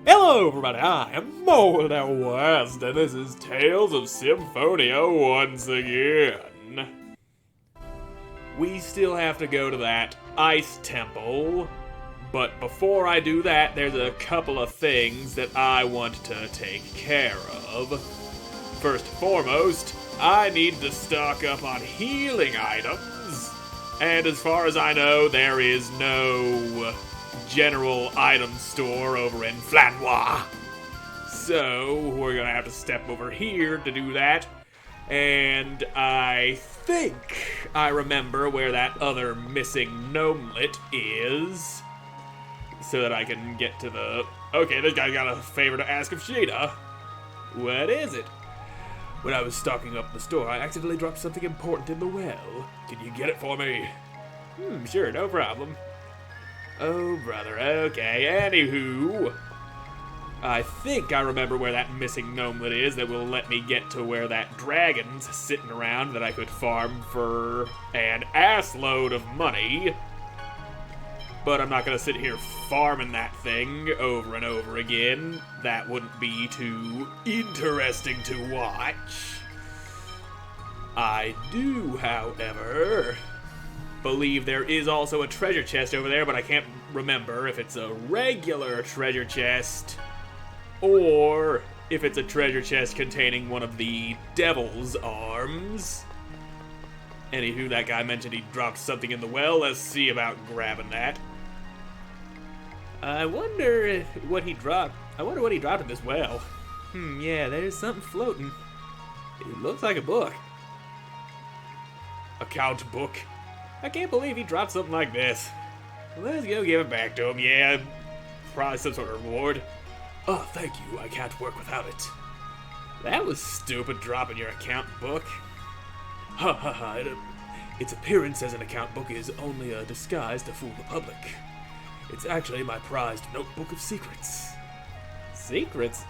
Hello everybody, I am Moldy West, and this is Tales of Symphonia once again. We still have to go to that ice temple, but before I do that, there's a couple of things that I want to take care of. First and foremost, I need to stock up on healing items, and as far as I know, there is no general item store over in Flanois. So we're gonna have to step over here to do that. And I think I remember where that other missing gnomelet is, so that I can get to the... Okay, this guy's got a favor to ask of Sheeta. What is it? When I was stocking up the store, I accidentally dropped something important in the well. Can you get it for me? Sure, no problem. Oh, brother, okay, anywho. I think I remember where that missing gnomelet is that will let me get to where that dragon's sitting around that I could farm for an assload of money. But I'm not gonna sit here farming that thing over and over again. That wouldn't be too interesting to watch. I do, however, believe there is also a treasure chest over there, but I can't remember if it's a regular treasure chest or if it's a treasure chest containing one of the devil's arms. Anywho, that guy mentioned he dropped something in the well. Let's see about grabbing that. I wonder what he dropped in this well. Yeah, there's something floating. It looks like a book. Account book. I can't believe he dropped something like this. Let's go give it back to him. Yeah, probably some sort of reward. Oh, thank you. I can't work without it. That was stupid, dropping your account book. Ha ha ha. Its appearance as an account book is only a disguise to fool the public. It's actually my prized notebook of secrets. Secrets?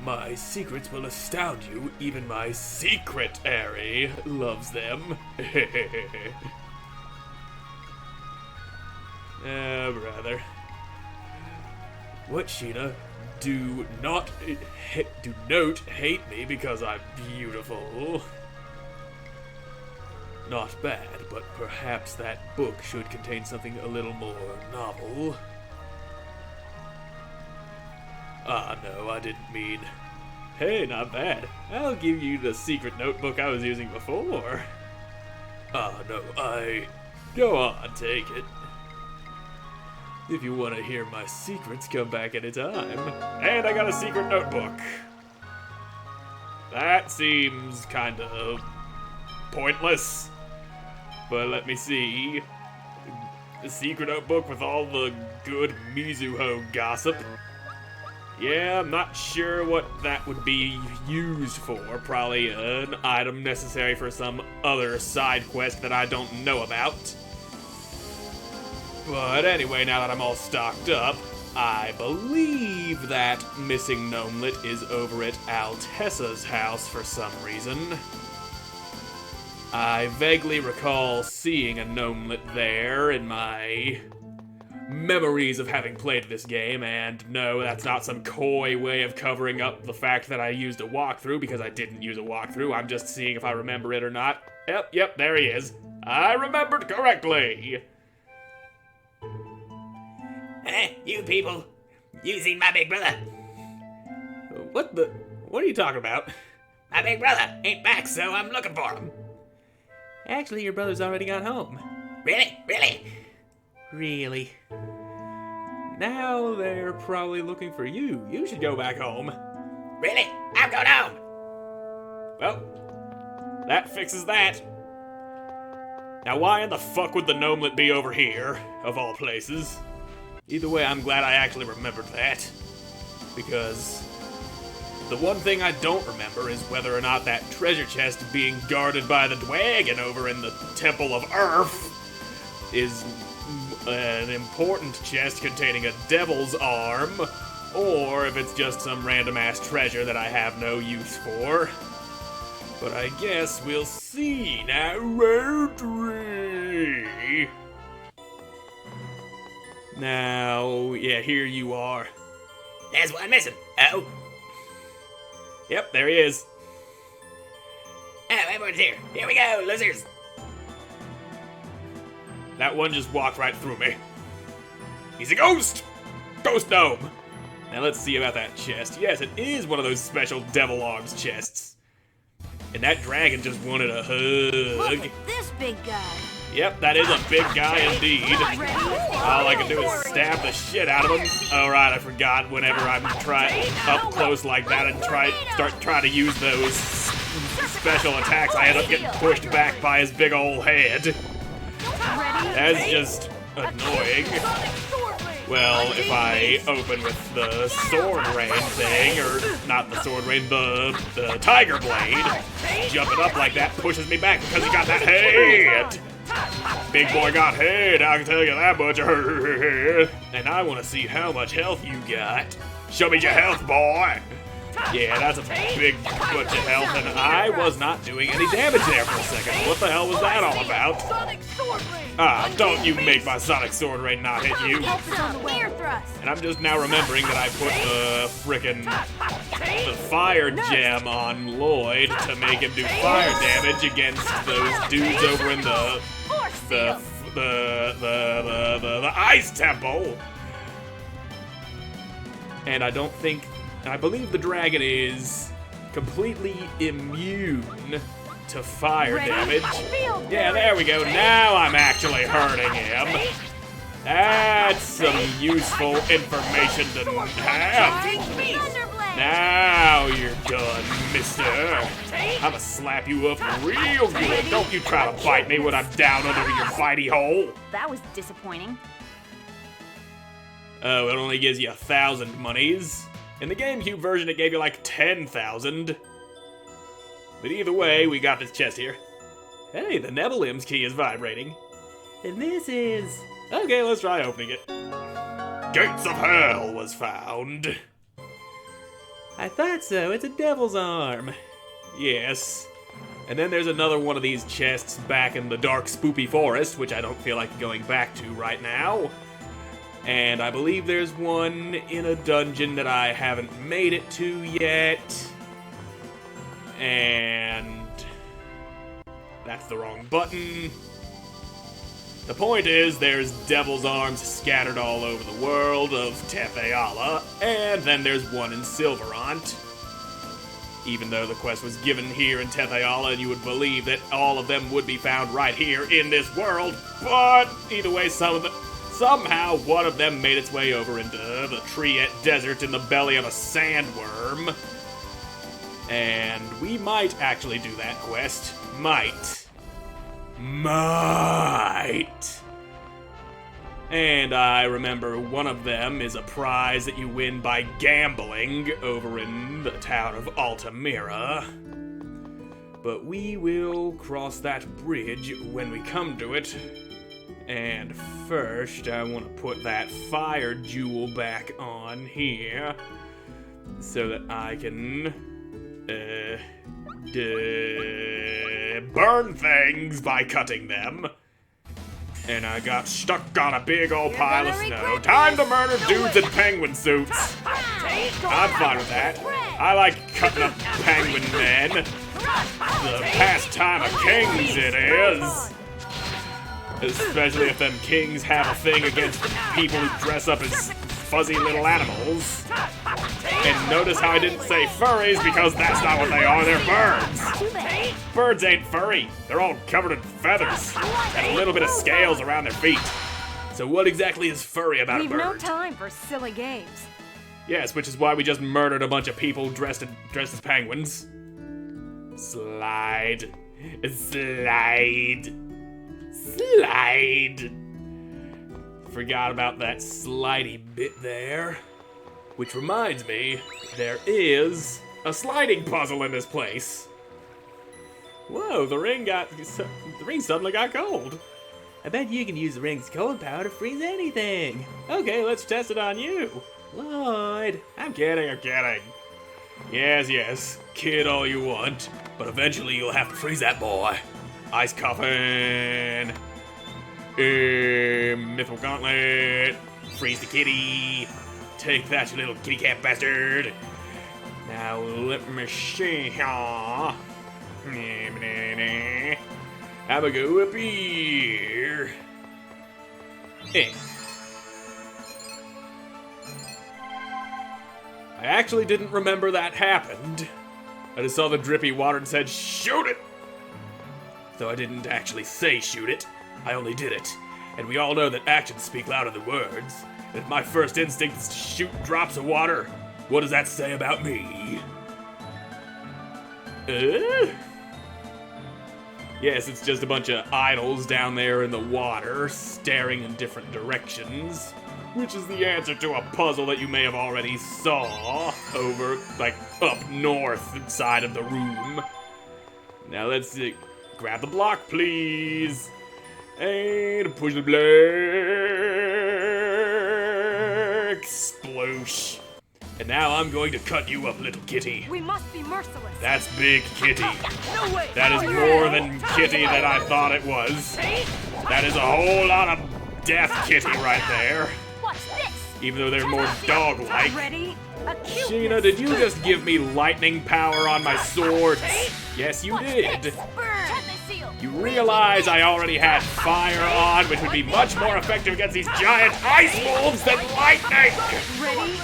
My secrets will astound you. Even my secretary loves them. Brother. What, Sheeta? Do not hate me because I'm beautiful. Not bad, but perhaps that book should contain something a little more novel. Ah, no, I didn't mean... Hey, not bad. I'll give you the secret notebook I was using before. Ah, no, Go on, take it. If you want to hear my secrets, come back anytime. And I got a secret notebook. That seems kind of pointless. But let me see. The secret notebook with all the good Mizuho gossip. Yeah, I'm not sure what that would be used for. Probably an item necessary for some other side quest that I don't know about. But anyway, now that I'm all stocked up, I believe that missing gnomelet is over at Altessa's house for some reason. I vaguely recall seeing a gnomelet there in my memories of having played this game, and no, that's not some coy way of covering up the fact that I used a walkthrough, because I didn't use a walkthrough. I'm just seeing if I remember it or not. Yep, there he is. I remembered correctly. You people, you seen my big brother? What are you talking about? My big brother ain't back, so I'm looking for him. Actually, your brother's already gone home. Really? Really? Now they're probably looking for you. You should go back home. Really? I'm going home. Well, that fixes that. Now why in the fuck would the gnomelet be over here, of all places? Either way, I'm glad I actually remembered that. Because the one thing I don't remember is whether or not that treasure chest being guarded by the dragon over in the Temple of Earth is an important chest containing a devil's arm, or if it's just some random-ass treasure that I have no use for. But I guess we'll see now, won't we? Now, yeah, here you are. There's one missing. Uh-oh. Yep, there he is. Oh, everyone's here. Here we go, losers. That one just walked right through me. He's a ghost! Ghost gnome! Now let's see about that chest. Yes, it is one of those special devil arms chests. And that dragon just wanted a hug. Look at this big guy. Yep, that is a big guy indeed. All I can do is stab the shit out of him. Alright, I forgot whenever I'm up close like that and start trying to use those special attacks, I end up getting pushed back by his big old head. That's just annoying. Well, if I open with the sword rain thing, or not the sword rain, the tiger blade, jumping up like that pushes me back because he got that head. Big boy got head, I can tell you that much. And I want to see how much health you got. Show me your health, boy. Yeah, that's a big bunch of health, and I was not doing any damage there for a second. What the hell was that all about? Ah, don't you make my Sonic Sword Rain not hit you. And I'm just now remembering that I put the fire gem on Lloyd to make him do fire damage against those dudes over in the ice temple. And I believe the dragon is completely immune to fire damage. Yeah, there we go. Now I'm actually hurting him. That's some useful information to have. Now you're done, mister. I'ma slap you up real good. Don't you try to bite me when I'm down under your bitey hole. That was disappointing. Oh, it only gives you 1,000 monies. In the GameCube version, it gave you like 10,000. But either way, we got this chest here. Hey, the Nebulim's key is vibrating. And this is... Okay, let's try opening it. Gates of Hell was found. I thought so. It's a devil's arm. Yes. And then there's another one of these chests back in the dark, spoopy forest, which I don't feel like going back to right now. And I believe there's one in a dungeon that I haven't made it to yet. And that's the wrong button. The point is, there's devil's arms scattered all over the world of Tetheala, and then there's one in Silverant. Even though the quest was given here in Tetheala, and you would believe that all of them would be found right here in this world, but either way, somehow one of them made its way over into the Triet Desert in the belly of a sandworm. And we might actually do that quest. Might. And I remember one of them is a prize that you win by gambling over in the town of Altamira. But we will cross that bridge when we come to it. And first, I want to put that fire jewel back on here so that I can burn things by cutting them. And I got stuck on a big old pile of snow. Time to murder dudes in penguin suits. I'm fine with that. I like cutting up penguin men. The pastime of kings it is. Especially if them kings have a thing against people who dress up as fuzzy little animals. And notice how I didn't say furries, because that's not what they are, they're birds. Birds ain't furry. They're all covered in feathers and a little bit of scales around their feet. So what exactly is furry about a bird? We've no time for silly games. Yes, which is why we just murdered a bunch of people dressed as penguins. Slide. Forgot about that slidey bit there. Which reminds me, there is a sliding puzzle in this place. Whoa, the ring suddenly got cold. I bet you can use the ring's cold power to freeze anything. Okay, let's test it on you. Lloyd, I'm kidding. Yes, kid all you want, but eventually you'll have to freeze that boy. Ice coffin. Mythical gauntlet. Freeze the kitty. Take that, you little kitty cat bastard. Now let me see here. I'ma go up here. I actually didn't remember that happened. I just saw the drippy water and said, shoot it! Though I didn't actually say shoot it, I only did it. And we all know that actions speak louder than words. And if my first instinct is to shoot drops of water, what does that say about me? Yes, it's just a bunch of idols down there in the water, staring in different directions. Which is the answer to a puzzle that you may have already saw over, like, up north side of the room. Now let's grab the block, please. And push the block. Sploosh. And now I'm going to cut you up, little kitty. We must be merciless. That's big kitty. No way! That is more than kitty that I thought it was. That is a whole lot of death kitty right there. Watch this. Even though they're more dog-like. Ready? Sheena, did you just give me lightning power on my sword? Yes, you did. You realize I already had fire on, which would be much more effective against these giant ice wolves than lightning! Ready?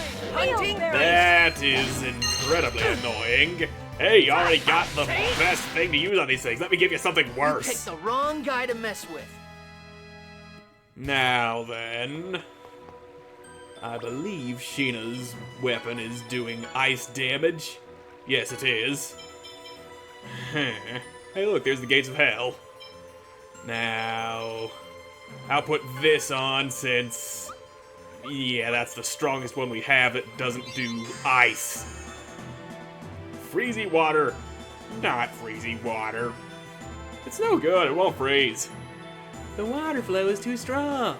That is incredibly annoying. Hey, you already got the best thing to use on these things. Let me give you something Picked worse. the wrong guy to mess with. Now then, I believe Sheena's weapon is doing ice damage. Yes, it is. Hey, look, there's the gates of hell. Now, I'll put this on since, yeah, that's the strongest one we have that doesn't do ice. Freezy water, not freezy water. It's no good, it won't freeze. The water flow is too strong.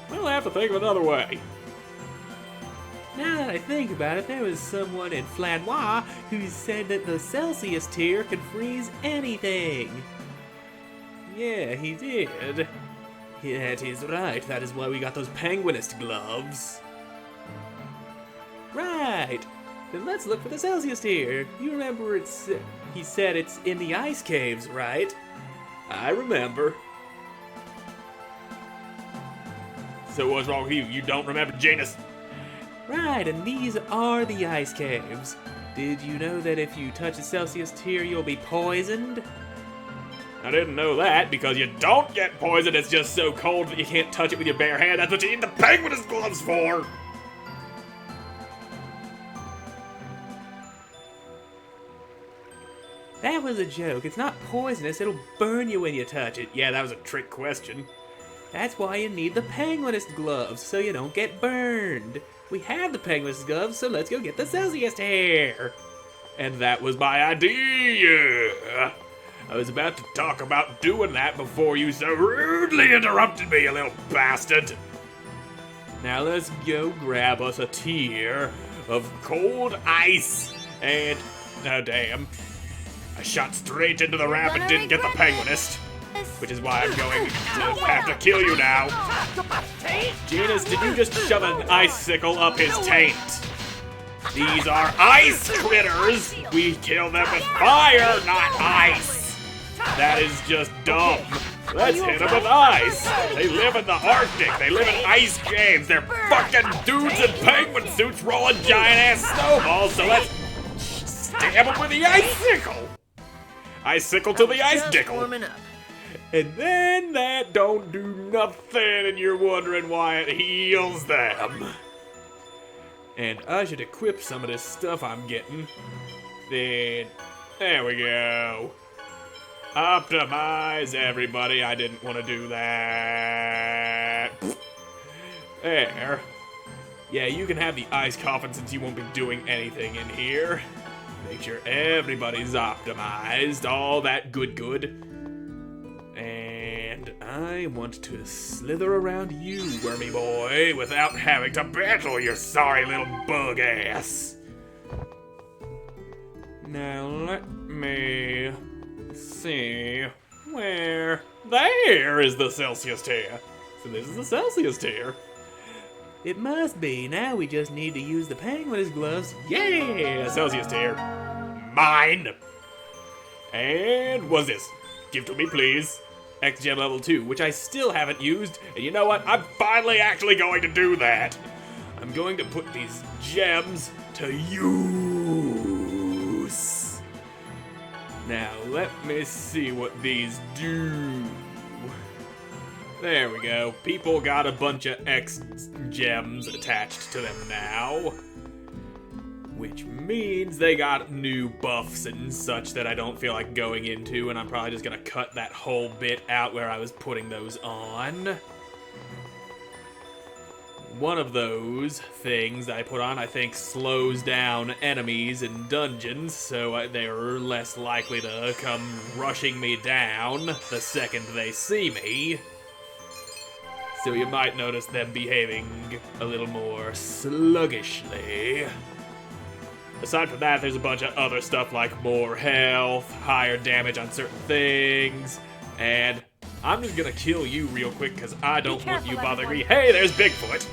We'll have to think of another way. Now that I think about it, there was someone in Flanois who said that the Celsius tier could freeze anything. Yeah, he did. That is right. That is why we got those penguinist gloves. Right. Then let's look for the Celsius tier. You remember he said it's in the ice caves, right? I remember. So what's wrong with you? You don't remember, Janus? Right, and these are the ice caves. Did you know that if you touch the Celsius tier, you'll be poisoned? I didn't know that, because you don't get poisoned. It's just so cold that you can't touch it with your bare hand. That's what you need the penguinist gloves for! That was a joke. It's not poisonous. It'll burn you when you touch it. Yeah, that was a trick question. That's why you need the penguinist gloves, so you don't get burned. We have the penguinist gloves, so let's go get the Celsius tier. And that was my idea. I was about to talk about doing that before you so rudely interrupted me, you little bastard. Now let's go grab us a tier of cold ice and... oh, damn. I shot straight into the ramp and didn't get the penguinist. Which is why I'm going to have to kill you now. Janus, did you just shove an icicle up his taint? These are ice critters! We kill them with fire, not ice! That is just dumb. Let's hit them with ice! They live in the Arctic, they live in ice caves, they're fucking dudes in penguin suits rolling giant-ass snowballs, so let's stab them with the icicle! Icicle to the ice dickle! And then that don't do nothing, and you're wondering why it heals them. And I should equip some of this stuff I'm getting. Then, there we go. Optimize everybody. I didn't want to do that. There. Yeah, you can have the ice coffin since you won't be doing anything in here. Make sure everybody's optimized. All that good. And I want to slither around you, wormy boy, without having to battle your sorry little bug ass. Now let me see where... There is the Celsius tier. So this is the Celsius tier. It must be. Now we just need to use the penguin's gloves. Yeah! Celsius tear. Mine! And what's this? Give to me, please. X gem level 2, which I still haven't used. And you know what? I'm finally actually going to do that. I'm going to put these gems to use. Now, let me see what these do. There we go. People got a bunch of X gems attached to them now. Which means they got new buffs and such that I don't feel like going into, and I'm probably just gonna cut that whole bit out where I was putting those on. One of those things I put on, I think, slows down enemies in dungeons, so they're less likely to come rushing me down the second they see me. So you might notice them behaving a little more sluggishly. Aside from that, there's a bunch of other stuff like more health, higher damage on certain things, and I'm just gonna kill you real quick because I don't want you bothering me. Hey, there's Bigfoot!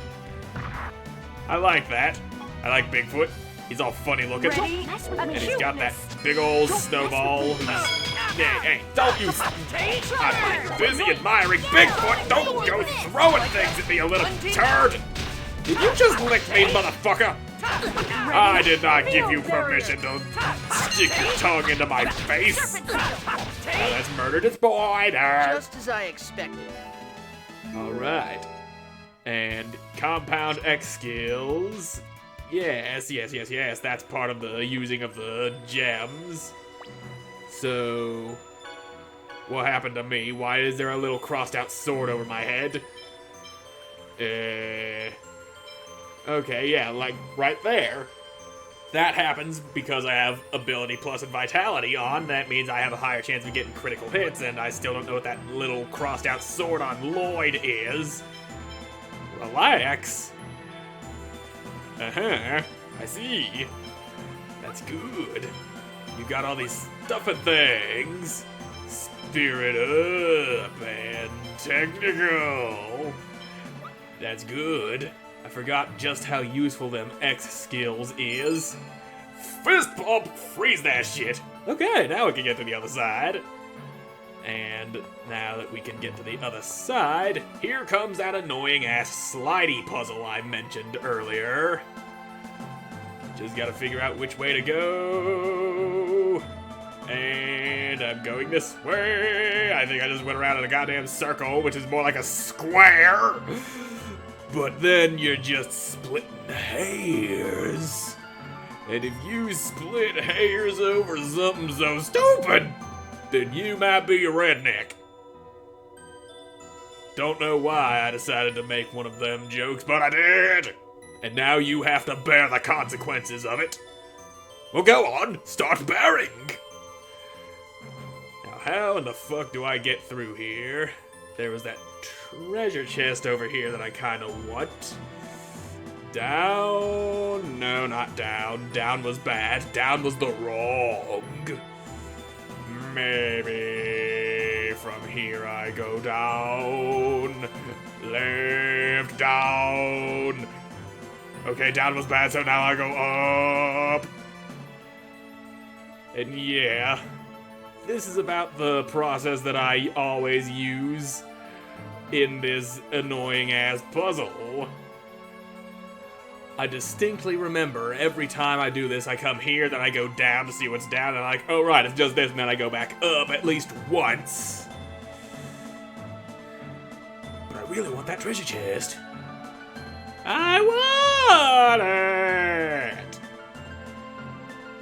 I like that. I like Bigfoot. He's all funny looking. And he's got that big old snowball who's... Hey, don't you... I'm busy admiring Bigfoot! Don't go throwing things at me, you little turd! Did you just lick me, motherfucker? I did not give you permission to stick your tongue into my face! Now let's murder the spider! Just as I expected. Alright. And compound X skills. Yes, that's part of the using of the gems. So, what happened to me? Why is there a little crossed out sword over my head? Okay, yeah, like right there. That happens because I have ability plus and vitality on. That means I have a higher chance of getting critical hits, and I still don't know what that little crossed out sword on Lloyd is. Relax. I see. That's good. You got all these stuff and things. Spirit up and technical. That's good. I forgot just how useful them X skills is. Fist pump, freeze that shit. Okay, now we can get to the other side. And now that we can get to the other side, here comes that annoying ass slidey puzzle I mentioned earlier. Just gotta figure out which way to go. And I'm going this way. I think I just went around in a goddamn circle, which is more like a square. But then you're just splitting hairs. And if you split hairs over something so stupid, then you might be a redneck. Don't know why I decided to make one of them jokes, but I did. And now you have to bear the consequences of it. Well, go on, start bearing. Now, how in the fuck do I get through here? There was that treasure chest over here that I kind of want. Down? No, not down. Down was bad. Down was the wrong. Maybe from here I go down. Left, down. Okay, down was bad, so now I go up. And yeah, this is about the process that I always use in this annoying ass puzzle. I distinctly remember every time I do this, I come here, then I go down to see what's down, and I'm like, oh right, it's just this, and then I go back up at least once. But I really want that treasure chest. I want it!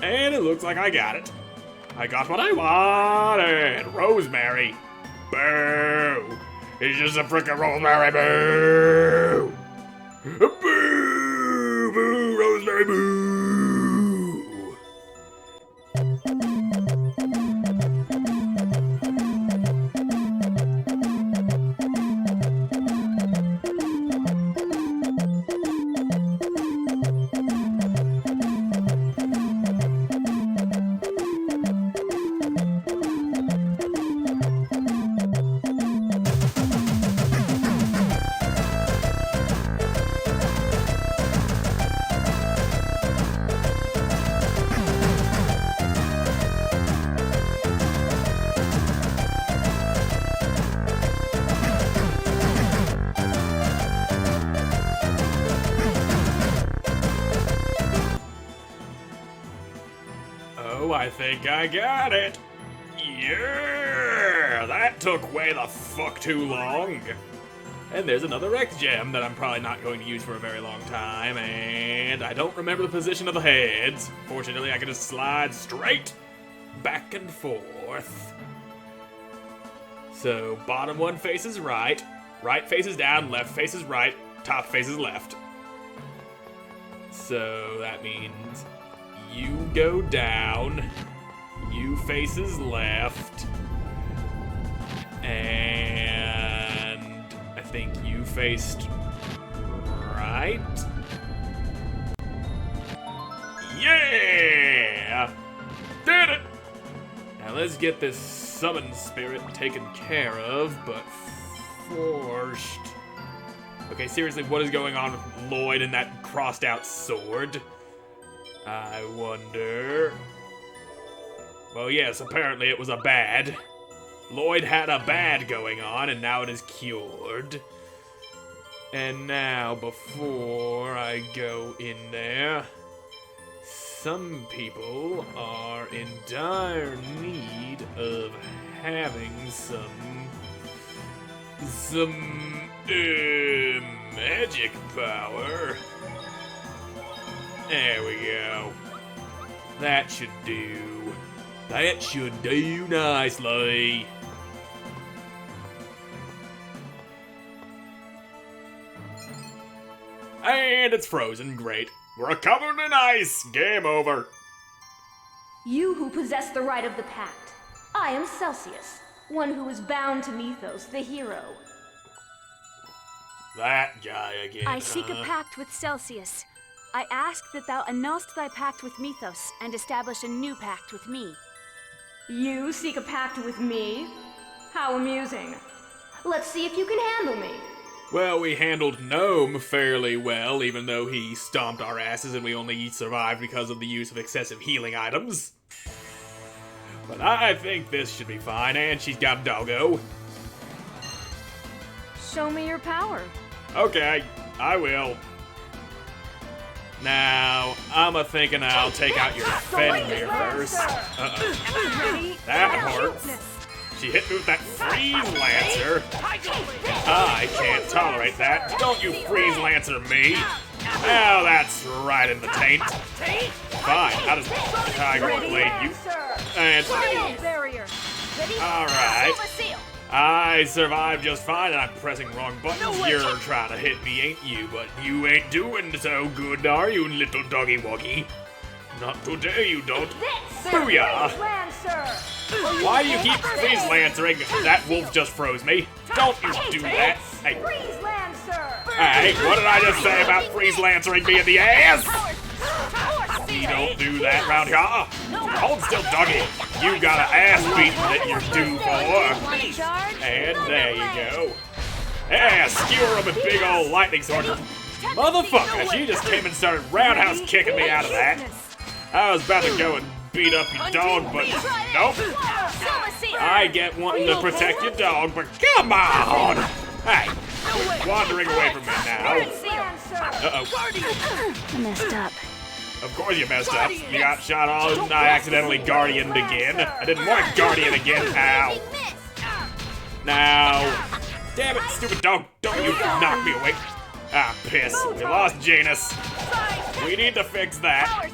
And it looks like I got it. I got what I wanted. Rosemary. Boo! It's just a frickin' rosemary. Boo! Boo! Boo! Rosemary. Boo! I think I got it. Yeah, that took way the fuck too long. And there's another X gem that I'm probably not going to use for a very long time, and I don't remember the position of the heads. Fortunately, I can just slide straight back and forth. So, bottom one faces right, right faces down, left faces right, top faces left. So, that means you go down, you faces left, and I think you faced right. Yeah! Did it! Now let's get this summon spirit taken care of, but first... Okay, seriously, what is going on with Lloyd and that crossed out sword? I wonder... Well, yes, apparently it was a bad. Lloyd had a bad going on, and now it is cured. And now, before I go in there, some people are in dire need of having some magic power. There we go. That should do. That should do nicely. And it's frozen. Great. We're covered in ice. Game over. You who possess the right of the pact. I am Celsius, one who is bound to Mythos, the hero. That guy again. I seek a pact with Celsius. I ask that thou annulst thy pact with Mythos and establish a new pact with me. You seek a pact with me? How amusing. Let's see if you can handle me. Well, we handled Gnome fairly well, even though he stomped our asses and we only survived because of the use of excessive healing items. But I think this should be fine, and she's got a doggo. Show me your power. Okay, I will. Now, I'm thinking I'll take out your Fenrir first. Uh-oh. That hurts. She hit me with that Freeze Lancer. I can't tolerate that. Don't you Freeze Lancer me. Now that's right in the taint. Fine, I'll just Tiger Blade you. And... Alright. I survived just fine, and I'm pressing wrong buttons. You're trying to hit me, ain't you? But you ain't doing so good, are you, little doggy woggy? Not today, you don't. Booyah! Why do you keep Freeze Lancering? That wolf just froze me. Don't you do that. Hey. Hey, what did I just say about Freeze Lancering me in the ass? You don't do that round here. Hold still, doggy. You got an ass beating that you're due for. And there you go. Yeah, skewer him with big old lightning sword. Motherfucker, she just came and started roundhouse kicking me out of that. I was about to go and beat up your dog, but nope. I get wanting to protect your dog, but come on! Hey, quit wandering away from me now. I messed up. Of course you messed up. You got shot on and I accidentally guardianed again. I didn't want to guardian again. Ow. Now. Damn it, stupid dog. Don't you knock me away. Ah, piss. We lost Janus. We need to fix that.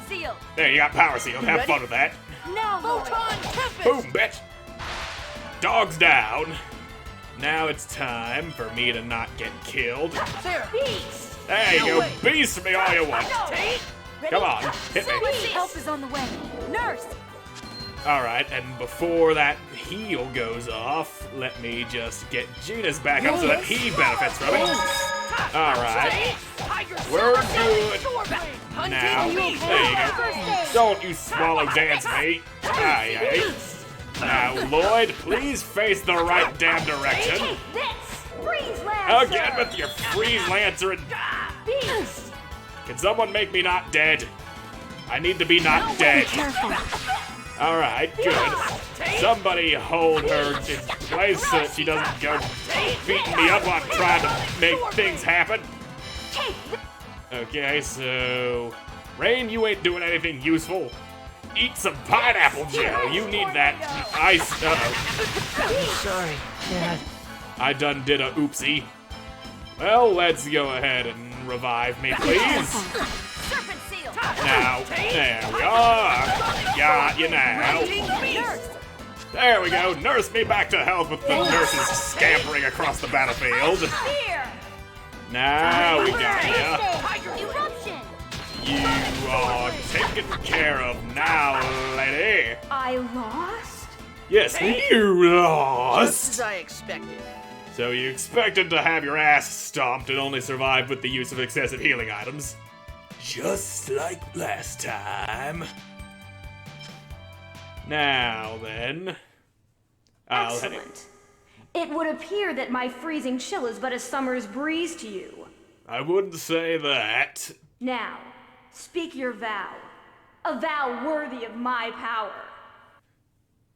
There, you got power seal. Have fun with that. Boom, bitch. Dog's down. Now it's time for me to not get killed. There you go. Beast me all you want. Come on, hit me. Help is on the way. Nurse! Alright, and before that heal goes off, let me just get Janus back up so that he benefits from it. Alright. We're good. Now, there you go. Don't you swallow dance me. Aye. Now, Lloyd, please face the right damn direction. Again with your Freeze Lancer and... Can someone make me not dead? I need to be not dead. Alright, good. Somebody hold her in place so that she doesn't go beating me up while I'm trying to make things happen. Okay, so... Rain, you ain't doing anything useful. Eat some pineapple gel. You need that ice. Uh-oh. Sorry, Dad. I done did a oopsie. Well, let's go ahead and revive me, please. Serpent seal! Now, there we are. Got you now. There we go. Nurse me back to health with the nurses scampering across the battlefield. Here! Now we got ya. Eruption! You are taken care of now, lady. I lost? Yes, you Just lost. as I expected. So you expected to have your ass stomped and only survived with the use of excessive healing items. Just like last time. Now then. I'll head- Excellent. It would appear that my freezing chill is but a summer's breeze to you. I wouldn't say that. Now, speak your vow. A vow worthy of my power.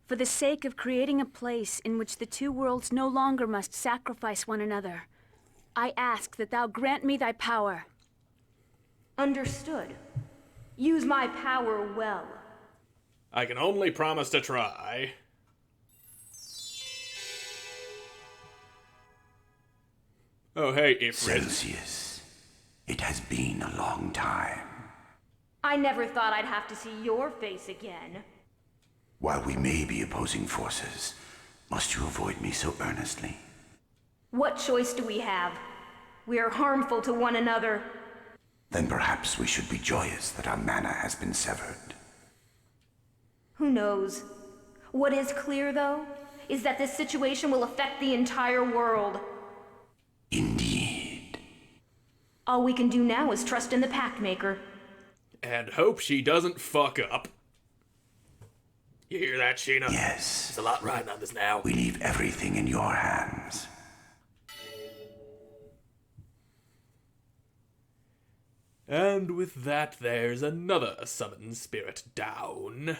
For the sake of creating a place in which the two worlds no longer must sacrifice one another, I ask that thou grant me thy power. Understood. Use my power well. I can only promise to try. Oh, hey, Ifrit. Celsius, it has been a long time. I never thought I'd have to see your face again. While we may be opposing forces, must you avoid me so earnestly? What choice do we have? We are harmful to one another. Then perhaps we should be joyous that our mana has been severed. Who knows? What is clear, though, is that this situation will affect the entire world. Indeed. All we can do now is trust in the Pact Maker. And hope she doesn't fuck up. You hear that, Sheena? Yes, There's a lot riding on this now. we leave everything in your hands. And with that, there's another summoned spirit down.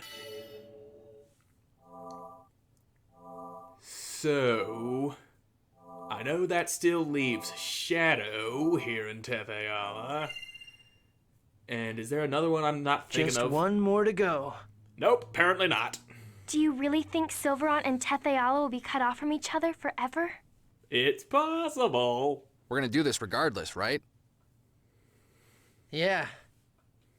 So, I know that still leaves Shadow here in Tefeala. And is there another one I'm not thinking Just of? one more to go. Nope, apparently not. Do you really think Silverant and Tethayala will be cut off from each other forever? It's possible. We're gonna do this regardless, right? Yeah.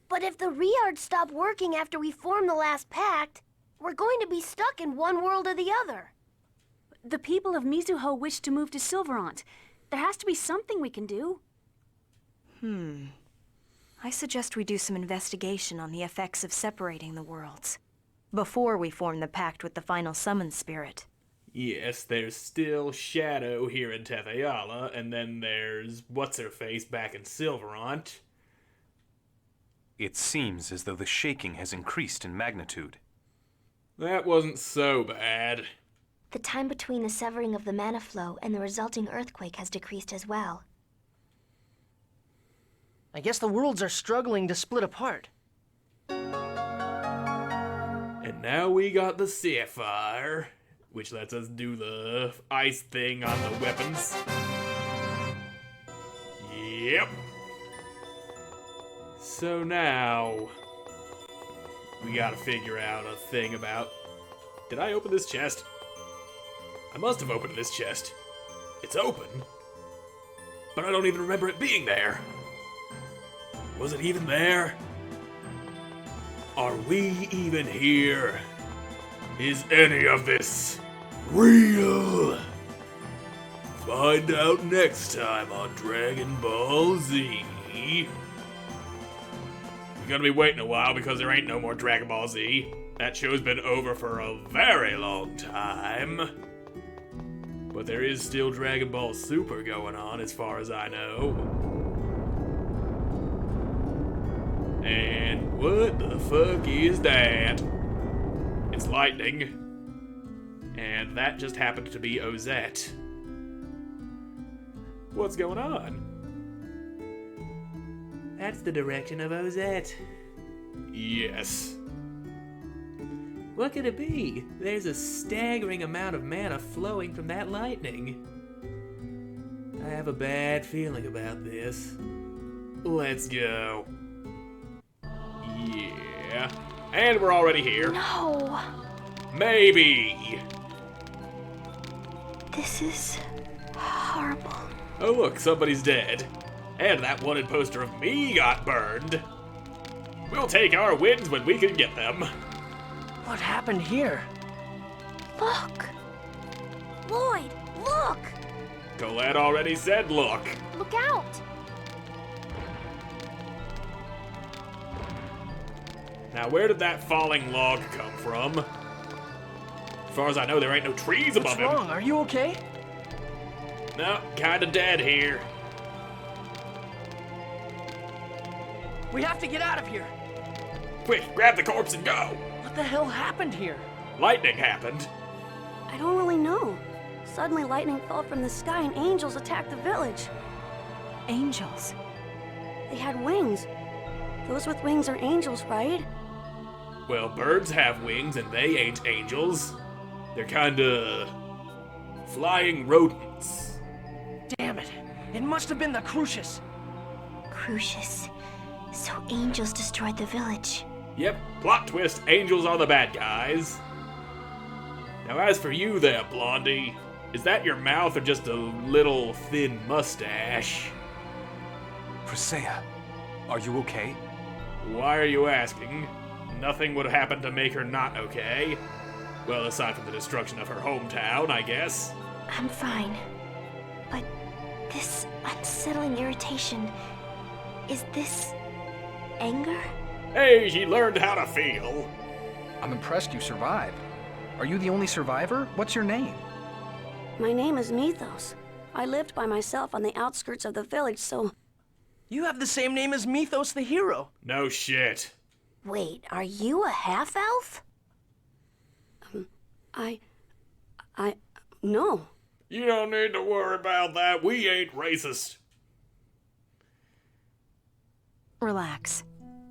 But if the Riards stop working after we form the last pact, we're going to be stuck in one world or the other. The people of Mizuho wish to move to Silverant. There has to be something we can do. I suggest we do some investigation on the effects of separating the worlds before we form the pact with the final summon spirit. Yes, there's still Shadow here in Tefeala, and then there's What's-Her-Face back in Silverant. It seems as though the shaking has increased in magnitude. That wasn't so bad. The time between the severing of the mana flow and the resulting earthquake has decreased as well. I guess the worlds are struggling to split apart. And now we got the Sapphire, which lets us do the ice thing on the weapons. Yep. So now, we gotta figure out a thing about... Did I open this chest? I must have opened this chest. It's open. But I don't even remember it being there. Was it even there? Are we even here? Is any of this real? Find out next time on Dragon Ball Z. You're gonna be waiting a while because there ain't no more Dragon Ball Z. That show's been over for a very long time. But there is still Dragon Ball Super going on as far as I know. And what the fuck is that? It's lightning. And that just happened to be Ozette. What's going on? That's the direction of Ozette. Yes. What could it be? There's a staggering amount of mana flowing from that lightning. I have a bad feeling about this. Let's go. Yeah. And we're already here. No. Maybe. This is horrible. Oh look, somebody's dead. And that wanted poster of me got burned. We'll take our wins when we can get them. What happened here? Look. Lloyd, look! Colette already said look. Look out. Now where did that falling log come from? As far as I know, there ain't no trees above What's him. wrong? Are you okay? No, kinda dead here. We have to get out of here. Quick, grab the corpse and go. What the hell happened here? Lightning happened. I don't really know. Suddenly lightning fell from the sky and angels attacked the village. Angels. They had wings. Those with wings are angels, right? Well, birds have wings and they ain't angels. They're kinda flying rodents. Damn it. It must have been the Crucius. Crucius. So angels destroyed the village. Yep, plot twist, angels are the bad guys. Now as for you there, Blondie, is that your mouth or just a little thin mustache? Presea, are you okay? Why are you asking? Nothing would happen to make her not okay. Well, aside from the destruction of her hometown, I guess. I'm fine. But this unsettling irritation, is this anger? Hey, she learned how to feel. I'm impressed you survived. Are you the only survivor? What's your name? My name is Mythos. I lived by myself on the outskirts of the village, so... You have the same name as Mythos the hero. No shit. Wait, are you a half-elf? No. You don't need to worry about that. We ain't racist. Relax.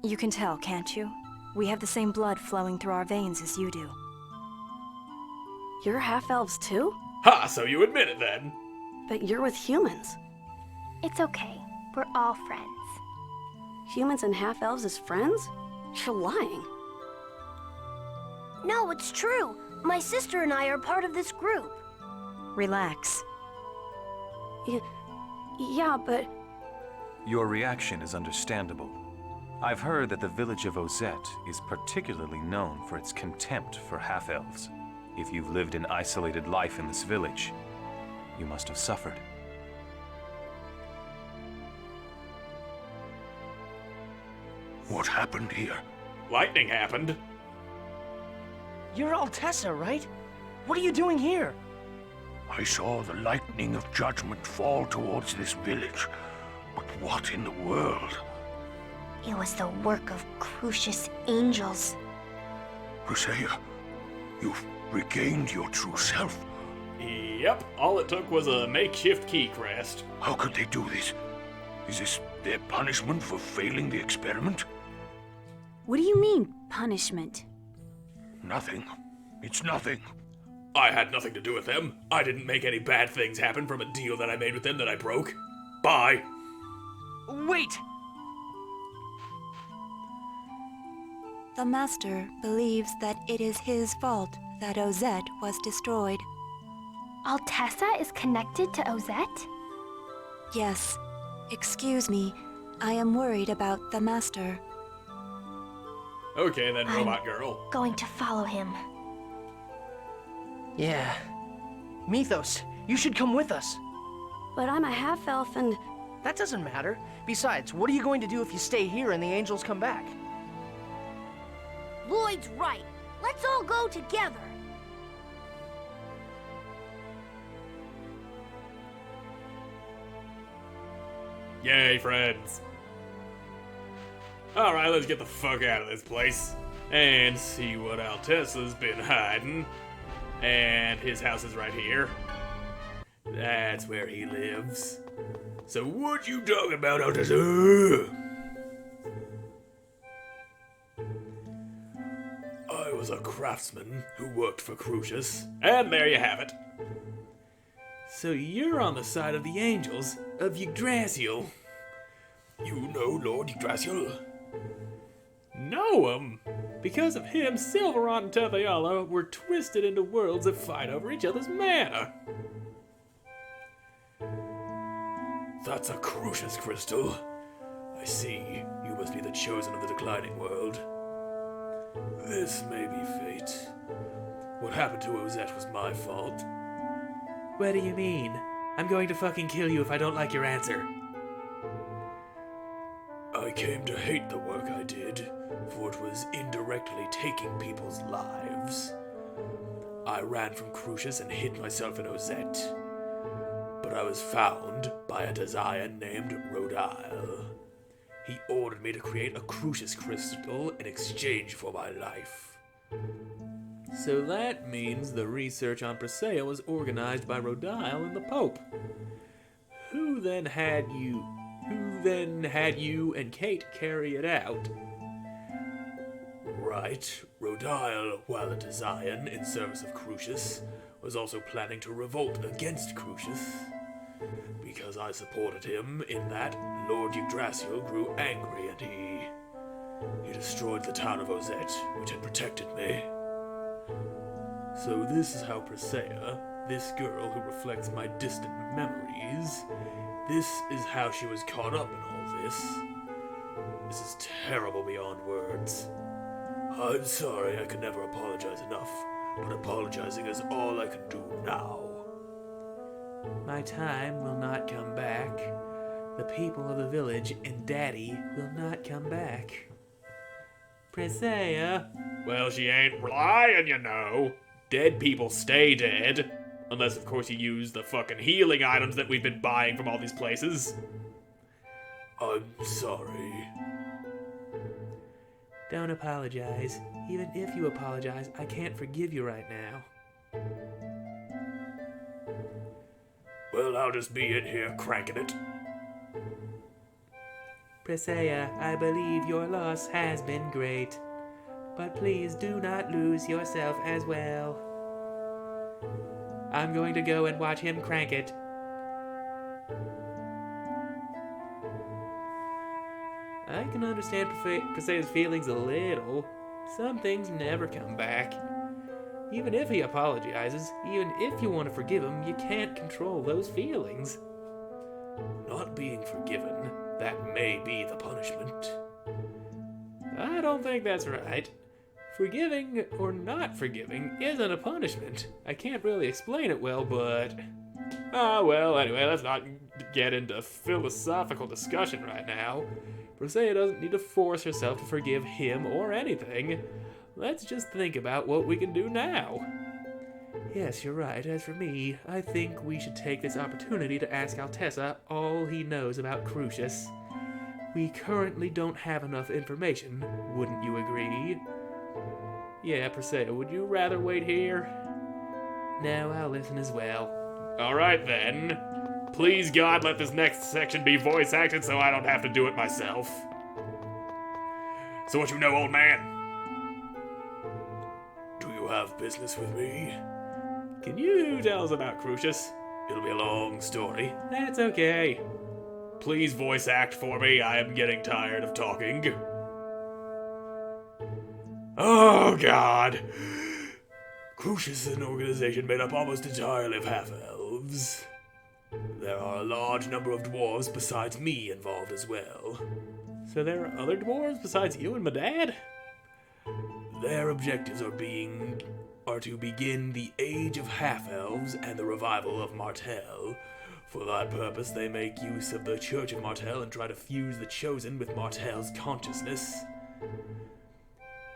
You can tell, can't you? We have the same blood flowing through our veins as you do. You're half-elves too? Ha, so you admit it then. But you're with humans. It's okay. We're all friends. Humans and half-elves as friends? You're lying. No, it's true. My sister and I are part of this group. Relax. Yeah, but... Your reaction is understandable. I've heard that the village of Ozette is particularly known for its contempt for half-elves. If you've lived an isolated life in this village, you must have suffered. What happened here? Lightning happened. You're Altessa, right? What are you doing here? I saw the lightning of judgment fall towards this village. But what in the world? It was the work of Crucius angels. Presea, you've regained your true self. Yep, all it took was a makeshift key crest. How could they do this? Is this their punishment for failing the experiment? What do you mean, punishment? Nothing. It's nothing. I had nothing to do with them. I didn't make any bad things happen from a deal that I made with them that I broke. Bye. Wait! The Master believes that it is his fault that Ozette was destroyed. Altessa is connected to Ozette? Yes. Excuse me. I am worried about the Master. Okay then, Robot Girl. Going to follow him. Yeah. Mythos, you should come with us. But I'm a half-elf and... That doesn't matter. Besides, what are you going to do if you stay here and the angels come back? Lloyd's right. Let's all go together. Yay, friends. Alright, let's get the fuck out of this place. And see what Altessa's been hiding. And his house is right here. That's where he lives. So what you talking about, Altessa? I was a craftsman who worked for Crucius. And there you have it. So you're on the side of the angels of Yggdrasil. You know Lord Yggdrasil? Know him? Because of him, Silverant and Tethiala were twisted into worlds that fight over each other's mana. That's a Crucius crystal. I see. You must be the chosen of the declining world. This may be fate. What happened to Ozette was my fault. What do you mean? I'm going to fucking kill you if I don't like your answer. I came to hate the work I did, for it was indirectly taking people's lives. I ran from Crucius and hid myself in Ozette. But I was found by a Desian named Rodile. He ordered me to create a Crucius crystal in exchange for my life. So that means the research on Presea was organized by Rodile and the Pope. Who then had you and Kate carry it out? Right. Rodile, while a Desian in service of Crucius, was also planning to revolt against Crucius. Because I supported him in that, Lord Yggdrasil grew angry and he destroyed the town of Ozette, which had protected me. So this is how Presea, this girl who reflects my distant memories, this is how she was caught up in all this. This is terrible beyond words. I'm sorry I could never apologize enough, but apologizing is all I can do now. My time will not come back. The people of the village and Daddy will not come back. Presea? Well, she ain't lying, you know. Dead people stay dead. Unless, of course, you use the fucking healing items that we've been buying from all these places. I'm sorry. Don't apologize. Even if you apologize, I can't forgive you right now. Well, I'll just be in here cranking it. Presea, I believe your loss has been great. But please do not lose yourself as well. I'm going to go and watch him crank it. I can understand Presea's feelings a little. Some things never come back. Even if he apologizes, even if you want to forgive him, you can't control those feelings. Not being forgiven, that may be the punishment. I don't think that's right. Forgiving or not forgiving isn't a punishment. I can't really explain it well, but... well, anyway, let's not get into philosophical discussion right now. Presea doesn't need to force herself to forgive him or anything. Let's just think about what we can do now. Yes, you're right. As for me, I think we should take this opportunity to ask Altessa all he knows about Crucius. We currently don't have enough information, wouldn't you agree? Yeah, Presea, would you rather wait here? No, I'll listen as well. Alright then. Please God, let this next section be voice acted so I don't have to do it myself. So what you know, old man? Do you have business with me? Can you tell us about Crucius? It'll be a long story. That's okay. Please voice act for me. I am getting tired of talking. Oh, God. Crucius is an organization made up almost entirely of half-elves. There are a large number of dwarves besides me involved as well. So there are other dwarves besides you and my dad? Their objectives are to begin the Age of Half-Elves and the revival of Martell. For that purpose, they make use of the Church of Martell and try to fuse the Chosen with Martell's consciousness.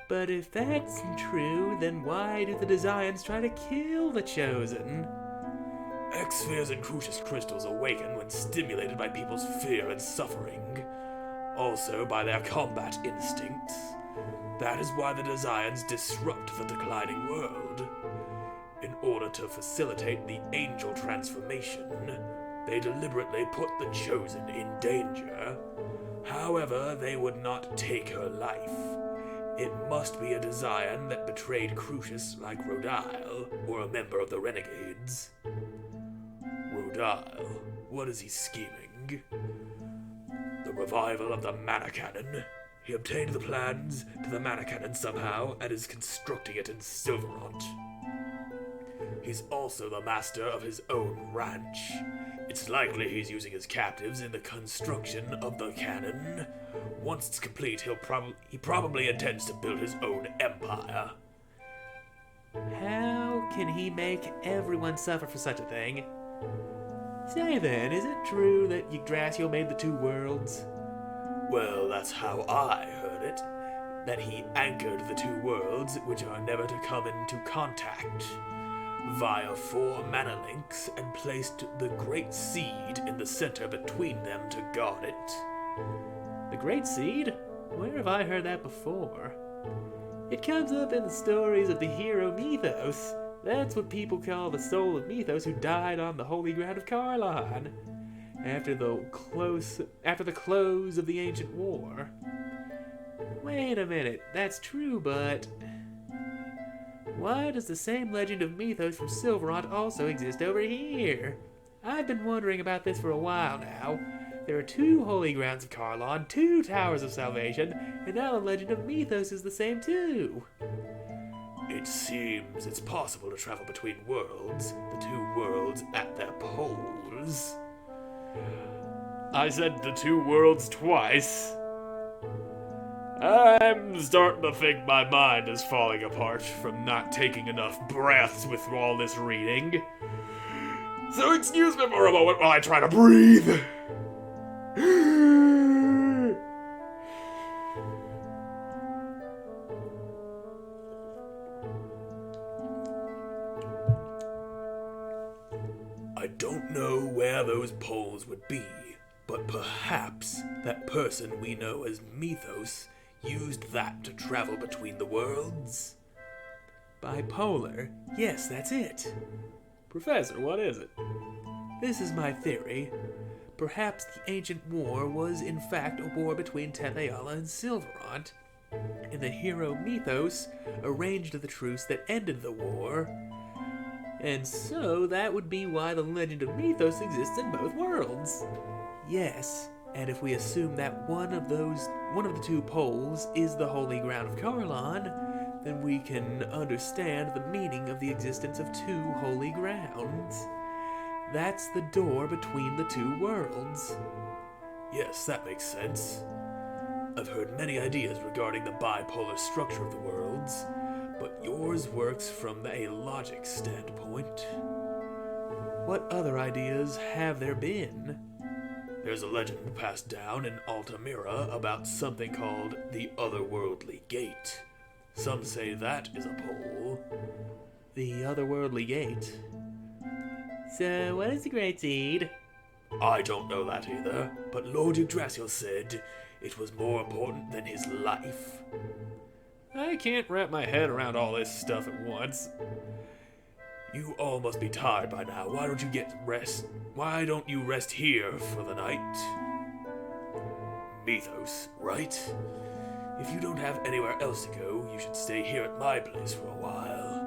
But if that's true, then why do the Desians try to kill the Chosen? X-spheres and Crucius crystals awaken when stimulated by people's fear and suffering. Also by their combat instincts. That is why the Desians disrupt the declining world. In order to facilitate the angel transformation, they deliberately put the Chosen in danger. However, they would not take her life. It must be a Desian that betrayed Crucius like Rodile, or a member of the Renegades. Rodile, what is he scheming? The revival of the mana cannon? He obtained the plans to the mana cannon somehow and is constructing it in Silverant. He's also the master of his own ranch. It's likely he's using his captives in the construction of the cannon. Once it's complete, he probably intends to build his own empire. How can he make everyone suffer for such a thing? Say then, is it true that Yggdrasil made the two worlds? Well, that's how I heard it. That he anchored the two worlds, which are never to come into contact, via 4 mana links, and placed the Great Seed in the center between them to guard it. The Great Seed? Where have I heard that before? It comes up in the stories of the hero Mythos. That's what people call the soul of Mythos who died on the holy ground of Karlon after the close of the ancient war. Wait a minute, that's true, but why does the same legend of Mythos from Silverant also exist over here? I've been wondering about this for a while now. There are 2 holy grounds of Karlon, 2 towers of salvation, and now the legend of Mythos is the same too. It seems it's possible to travel between worlds, the 2 worlds at their poles. I said the 2 worlds twice. I'm starting to think my mind is falling apart from not taking enough breaths with all this reading. So excuse me for a moment while I try to breathe. I don't know where those poles would be, but perhaps that person we know as Mythos used that to travel between the worlds? Bipolar? Yes, that's it. Professor, what is it? This is my theory. Perhaps the ancient war was in fact a war between Tetheala and Silverant, and the hero Mythos arranged the truce that ended the war. And so that would be why the legend of Mythos exists in both worlds. Yes, and if we assume that one of the 2 poles is the holy ground of Karlon, then we can understand the meaning of the existence of 2 holy grounds. That's the door between the 2 worlds. Yes, that makes sense. I've heard many ideas regarding the bipolar structure of the worlds, but yours works from a logic standpoint. What other ideas have there been? There's a legend passed down in Altamira about something called the Otherworldly Gate. Some say that is a pole. The Otherworldly Gate? So, what is the Great Seed? I don't know that either, but Lord Yggdrasil said it was more important than his life. I can't wrap my head around all this stuff at once. You all must be tired by now. Why don't you get rest? Why don't you rest here for the night? Mythos, right? If you don't have anywhere else to go, you should stay here at my place for a while.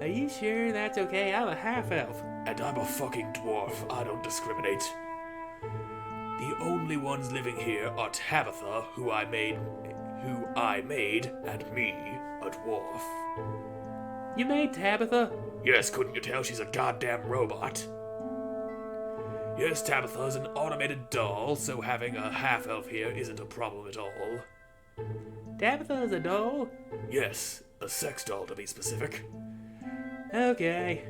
Are you sure that's okay? I'm a half-elf. And I'm a fucking dwarf. I don't discriminate. The only ones living here are Tabitha, who I made, and me, a dwarf. You made Tabitha? Yes, couldn't you tell she's a goddamn robot? Yes, Tabitha's an automated doll, so having a half-elf here isn't a problem at all. Tabitha is a doll? Yes, a sex doll to be specific. Okay.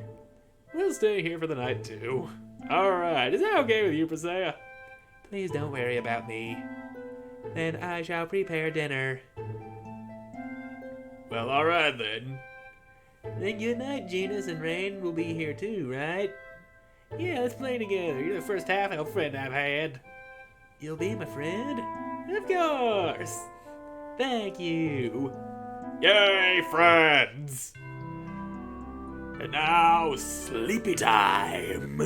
We'll stay here for the night, too. Alright, is that okay with you, Priscilla? Please don't worry about me. Then I shall prepare dinner. Well, alright then. Then good night, Genus, and Rain will be here too, right? Yeah, let's play together. You're the first half-elf friend I've had. You'll be my friend? Of course! Thank you! Yay, friends! And now, sleepy time!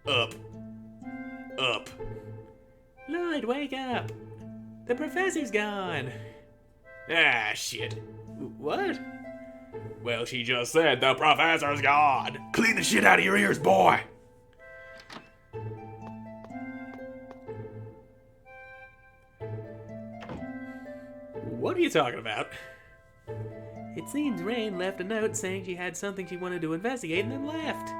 Up. Up. Lloyd, wake up! The professor's gone! Ah, shit. What? Well, she just said the professor's gone. Clean the shit out of your ears, boy! What are you talking about? It seems Rain left a note saying she had something she wanted to investigate and then left.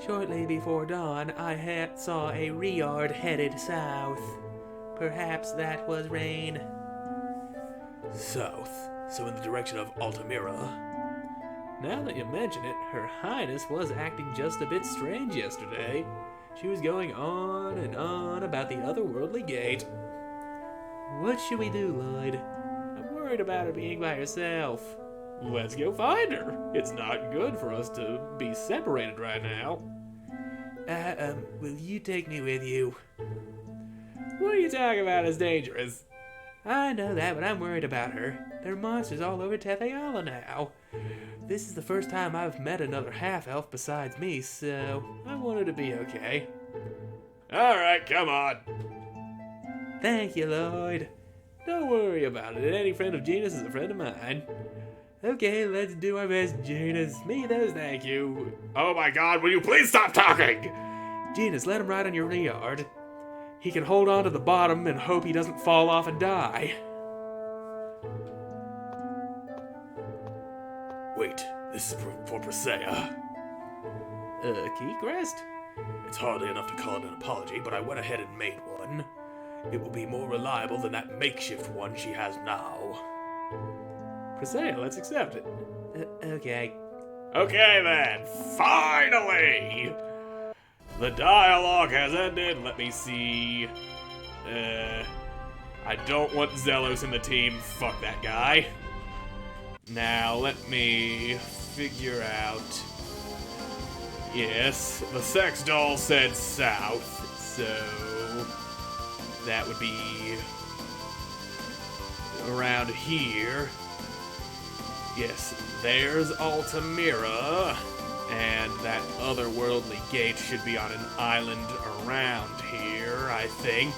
Shortly before dawn, I saw a Riard headed south. Perhaps that was Rain. South, so in the direction of Altamira. Now that you mention it, Her Highness was acting just a bit strange yesterday. She was going on and on about the otherworldly gate. What should we do, Lloyd? I'm worried about her being by herself. Let's go find her. It's not good for us to be separated right now. Will you take me with you? What are you talking about is dangerous? I know that, but I'm worried about her. There are monsters all over Tetheala now. This is the first time I've met another half-elf besides me, so I want her to be okay. Alright, come on. Thank you, Lloyd. Don't worry about it. Any friend of Gina's is a friend of mine. Okay, let's do our best, Gina's. Me those, thank you. Oh my god, will you please stop talking? Gina's, let him ride on your Riard. He can hold on to the bottom and hope he doesn't fall off and die. Wait, this is for Presea. Keycrest? It's hardly enough to call it an apology, but I went ahead and made one. It will be more reliable than that makeshift one she has now. Presea, let's accept it. Okay. Okay then, finally! The dialogue has ended. Let me see. I don't want Zelos in the team. Fuck that guy. Now, let me figure out. Yes, the sex doll said south, so that would be around here. Yes, there's Altamira, and that otherworldly gate should be on an island around here, I think.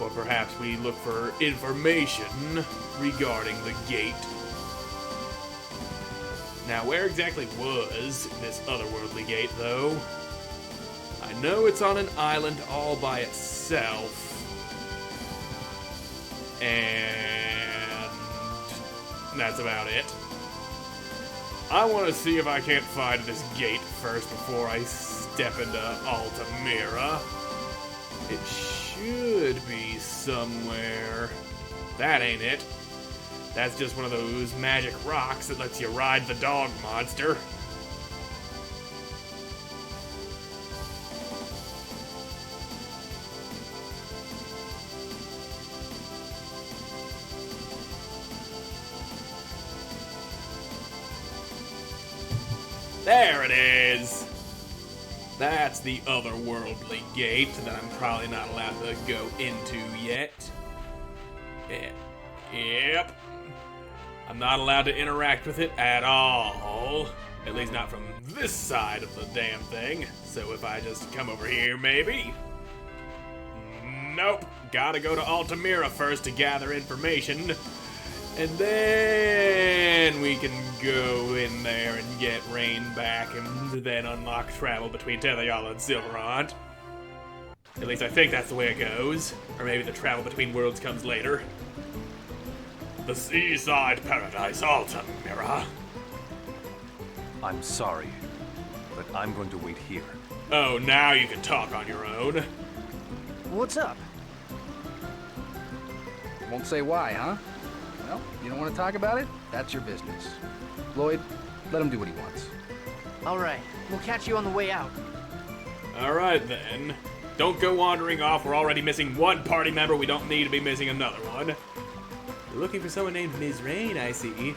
Or perhaps we look for information regarding the gate. Now, where exactly was this otherworldly gate, though? I know it's on an island all by itself. And that's about it. I want to see if I can't find this gate first before I step into Altamira. It should be somewhere. That ain't it. That's just one of those magic rocks that lets you ride the dog monster. There it is! That's the otherworldly gate that I'm probably not allowed to go into yet. Yep. I'm not allowed to interact with it at all. At least not from this side of the damn thing. So if I just come over here, maybe? Nope. Gotta go to Altamira first to gather information. And then we can go in there and get Rain back and then unlock travel between Tetheala and Silverhaunt. At least I think that's the way it goes. Or maybe the travel between worlds comes later. The seaside paradise, Altamira. I'm sorry, but I'm going to wait here. Oh, now you can talk on your own. What's up? Won't say why, huh? Well, you don't want to talk about it? That's your business. Lloyd, let him do what he wants. All right, we'll catch you on the way out. All right, then. Don't go wandering off. We're already missing one party member. We don't need to be missing another one. You're looking for someone named Ms. Rain, I see.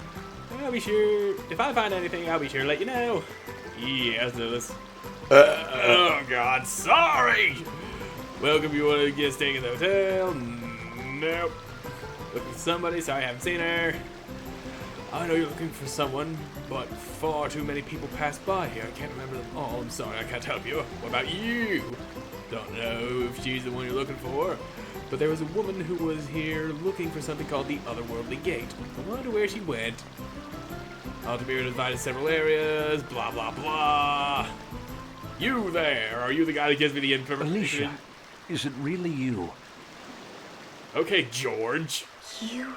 I'll be sure... If I find anything, I'll be sure to let you know. Yes, Lewis. Oh, God, sorry! Welcome, you want to get staying in the hotel? Nope. Looking for somebody, sorry I haven't seen her. I know you're looking for someone, but far too many people pass by here. I can't remember them all. I'm sorry, I can't help you. What about you? Don't know if she's the one you're looking for, but there was a woman who was here looking for something called the Otherworldly Gate. I wonder where she went. Altamira divided several areas, blah, blah, blah. You there, are you the guy that gives me the information? Alicia, is it really you? Okay, George. You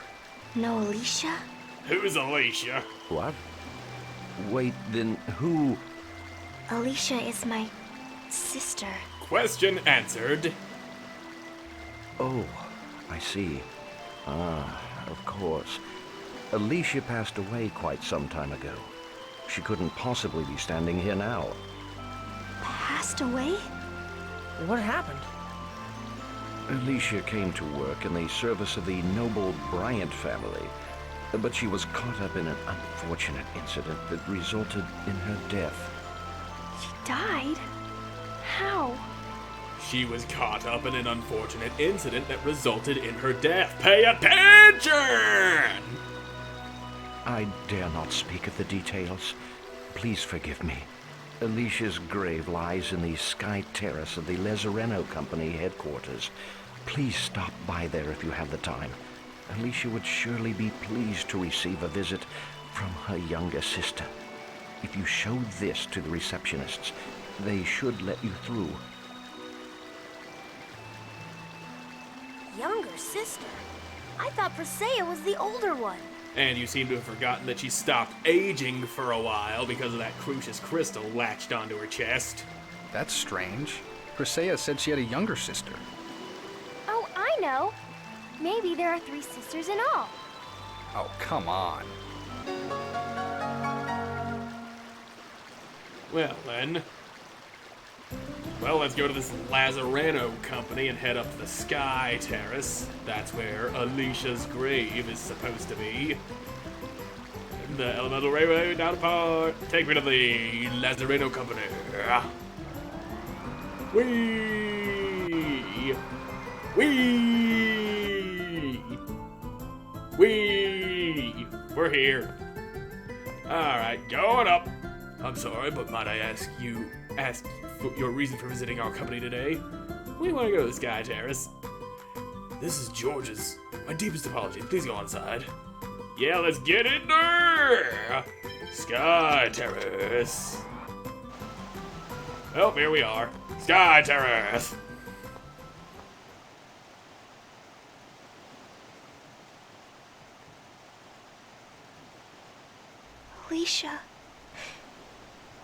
know Alicia? Who's Alicia? What? Wait, then who? Alicia is my sister. Question answered. Oh, I see. Ah, of course. Alicia passed away quite some time ago. She couldn't possibly be standing here now. Passed away? What happened? Alicia came to work in the service of the noble Bryant family, but she was caught up in an unfortunate incident that resulted in her death. She died? How? She was caught up in an unfortunate incident that resulted in her death. Pay attention! I dare not speak of the details. Please forgive me. Alicia's grave lies in the Sky Terrace of the Lazzareno Company headquarters. Please stop by there if you have the time. Alicia would surely be pleased to receive a visit from her younger sister. If you showed this to the receptionists, they should let you through. Younger sister? I thought Presea was the older one. And you seem to have forgotten that she stopped aging for a while because of that Crucius crystal latched onto her chest. That's strange. Presea said she had a younger sister. Oh, I know. Maybe there are 3 sisters in all. Oh, come on. Well, then. Well, let's go to this Lazzareno Company and head up to the Sky Terrace. That's where Alicia's grave is supposed to be. The elemental railway down apart. Take me to the Lazzareno Company. Whee! Whee! Whee! We're here. Alright, going up. I'm sorry, but might I ask your reason for visiting our company today? We want to go to the Sky Terrace. This is George's. My deepest apologies. Please go inside. Yeah, let's get in there! Sky Terrace. Well, here we are. Sky Terrace. Alicia,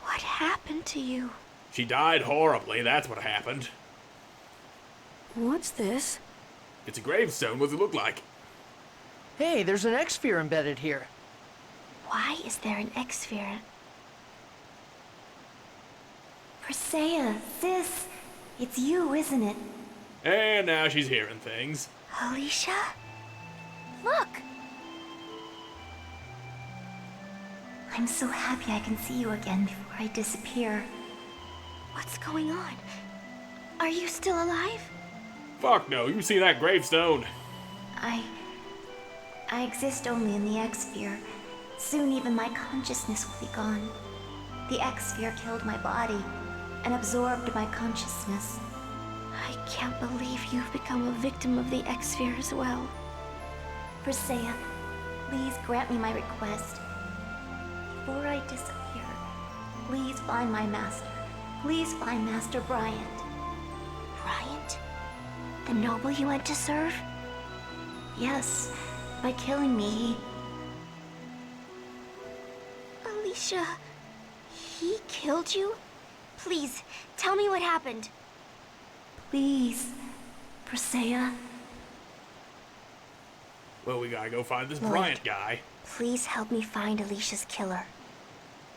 what happened to you? She died horribly, that's what happened. What's this? It's a gravestone. What's it look like? Hey, there's an X-sphere embedded here. Why is there an X-sphere? Presea, sis, it's you, isn't it? And now she's hearing things. Alicia? Look! I'm so happy I can see you again before I disappear. What's going on? Are you still alive? Fuck no, you see that gravestone? I exist only in the X-sphere. Soon even my consciousness will be gone. The X-sphere killed my body and absorbed my consciousness. I can't believe you've become a victim of the X-sphere as well. Presea, please grant me my request. Before I disappear, please find my master. Please find Master Bryant. Bryant? The noble you went to serve? Yes, by killing me, Alicia, he killed you? Please, tell me what happened. Please, Presea. Well, we gotta go find this Lloyd, Bryant guy. Please help me find Alicia's killer.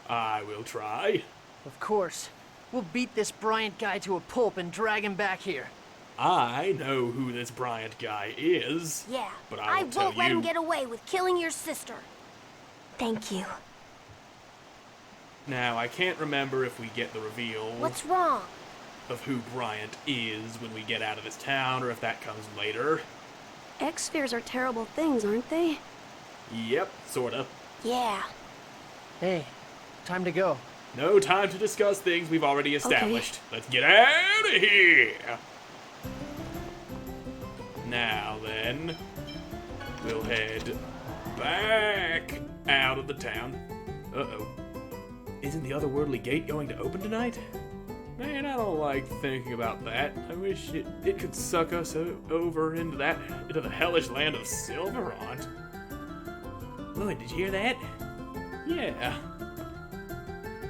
I will try. Of course. We'll beat this Bryant guy to a pulp and drag him back here. I know who this Bryant guy is. Yeah, but I won't won't let you. him get away with killing your sister. Thank you. Now, I can't remember if we get the reveal What's wrong? of who Bryant is when we get out of this town, or if that comes later. X-spheres are terrible things, aren't they? Yep, sorta. Yeah. Hey, time to go. No time to discuss things we've already established. Let's get out of here! Now then, we'll head back out of the town. Uh-oh. Isn't the otherworldly gate going to open tonight? Man, I don't like thinking about that. I wish it could suck us over into the hellish land of Silverant. Lloyd, did you hear that? Yeah.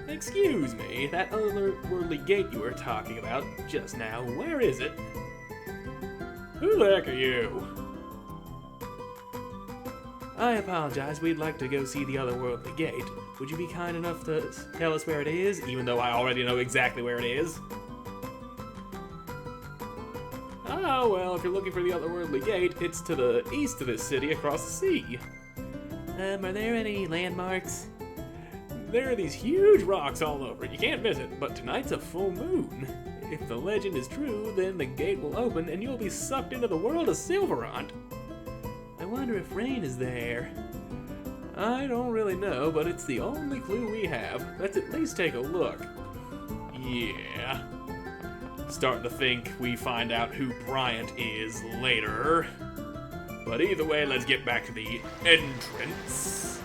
Excuse me, that otherworldly gate you were talking about just now, where is it? Who the heck are you? I apologize, we'd like to go see the otherworldly gate. Would you be kind enough to tell us where it is, even though I already know exactly where it is? Oh, well, if you're looking for the otherworldly gate, it's to the east of this city across the sea. Are there any landmarks? There are these huge rocks all over it. You can't miss it, but tonight's a full moon. If the legend is true, then the gate will open and you'll be sucked into the world of Silverant. I wonder if rain is there. I don't really know, but it's the only clue we have. Let's at least take a look. Yeah. Starting to think we find out who Bryant is later. But either way, let's get back to the entrance.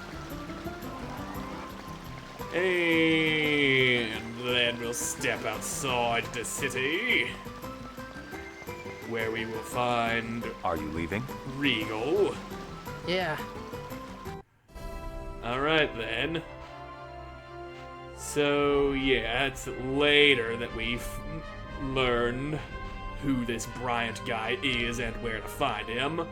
And then we'll step outside the city, where we will find... Are you leaving? Regal. Yeah. Alright then. So, yeah, it's later that we learn who this Bryant guy is and where to find him.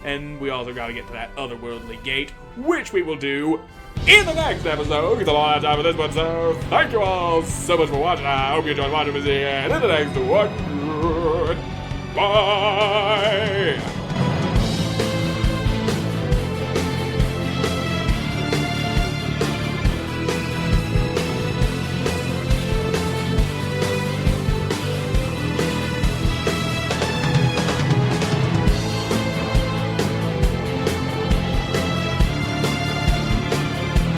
And we also gotta get to that otherworldly gate, which we will do in the next episode, because a lot of time for this one, so thank you all so much for watching. I hope you enjoyed watching me, and in the next one, bye!